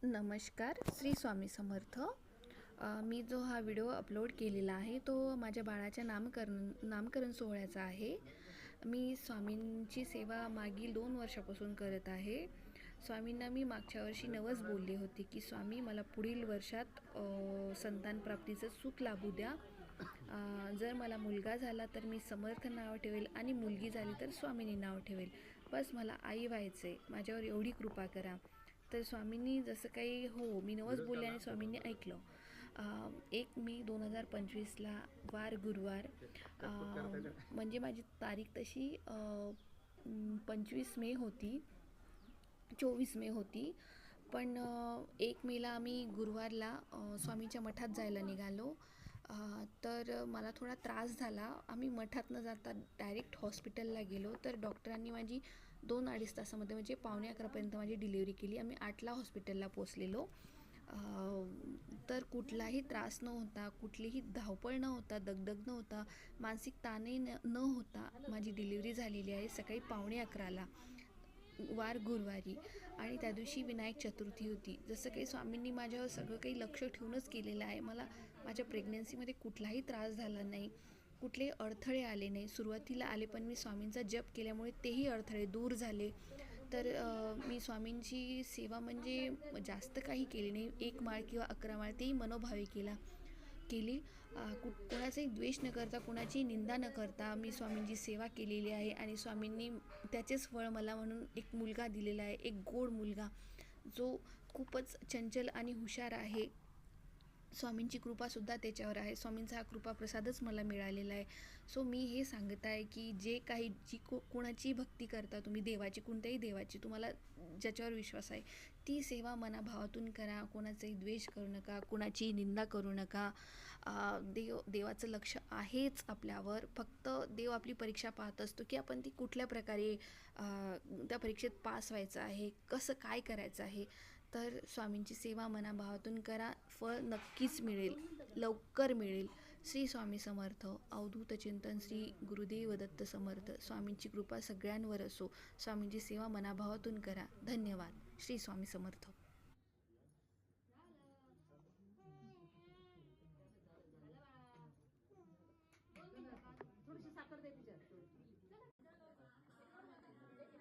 नमस्कार. श्री स्वामी समर्थ. मी जो हा व्हिडिओ अपलोड केलेला आहे तो माझ्या बाळाच्या नामकरण सोहळ्याचा आहे. मी स्वामींची सेवा मागील 2 वर्षापासून करत आहे. स्वामींना मी मागच्या वर्षी नवस बोलली होती की स्वामी मला पुढील वर्षात संतान प्राप्तीचं सुख लाभू द्या. जर मला मुलगा झाला तर मी समर्थ नाव ठेवेल आणि मुलगी झाली तर स्वामींनी नाव ठेवेल. बस मला आई व्हायचे, माझ्यावर एवढी कृपा करा. तर स्वामींनी जसं काही मी नवस बोलले आणि स्वामींनी ऐकलं. 1 मे 2025ला वार गुरुवार, म्हणजे माझी तारीख तशी 25 मे होती, 24 मे होती. पण 1 मेला आम्ही गुरुवारला स्वामींच्या मठात जायला निघालो. तर मला थोडा त्रास झाला. आम्ही मठात न जाता डायरेक्ट हॉस्पिटलला गेलो. तर डॉक्टरांनी माझी 2-2.5 तासामध्ये म्हणजे 11:45 माझी डिलिव्हरी केली. आम्ही 8ला हॉस्पिटलला पोचलेलो. तर कुठलाही त्रास न होता, कुठलीही धावपळ न होता, दगदग न होता, मानसिक ताणही न होता माझी डिलिव्हरी झालेली आहे. सकाळी 11:45ला वार गुरुवारी, आणि त्या दिवशी विनायक चतुर्थी होती. जसं काही स्वामींनी माझ्यावर सगळं काही लक्ष ठेवूनच केलेलं आहे. मला माझ्या प्रेग्नन्सीमध्ये कुठलाही त्रास झाला नाही, कुठलेही अडथळे आले नाही. सुरुवातीला आले, पण मी स्वामींचा जप केल्यामुळे तेही अडथळे दूर झाले. तर मी स्वामींची सेवा म्हणजे जास्त काही केली नाही. 1 माळ किंवा 11 माळ तेही मनोभावे केली. कोणाचाही द्वेष न करता, कोणाची निंदा न करता मी स्वामींची सेवा केलेली आहे. आणि स्वामींनी त्याचेच फळ मला म्हणून एक मुलगा दिलेला आहे, एक गोड मुलगा जो खूपच चंचल आणि हुशार आहे. स्वामींची कृपासुद्धा त्याच्यावर आहे. स्वामींचा हा कृपाप्रसादच मला मिळालेला आहे. सो मी हे सांगत आहे की जे काही कोणाची भक्ती करता तुम्ही, देवाची, कोणत्याही देवाची, तुम्हाला ज्याच्यावर विश्वास आहे ती सेवा मनाभावातून करा. कोणाचाही द्वेष करू नका, कोणाची निंदा करू नका. देवाचं लक्ष आहेच आपल्यावर. फक्त देव आपली परीक्षा पाहत असतो की आपण ती कुठल्या प्रकारे त्या परीक्षेत पास व्हायचं आहे, कसं काय करायचं आहे. तर स्वामींची सेवा मनाभावातून करा, फळ नक्कीच मिळेल, लवकर मिळेल. श्री स्वामी समर्थ. अवधूत चिंतन श्री गुरुदेव दत्त समर्थ. स्वामींची कृपा सगळ्यांवर असो. स्वामींची सेवा मनाभावातून करा. धन्यवाद. श्री स्वामी समर्थ.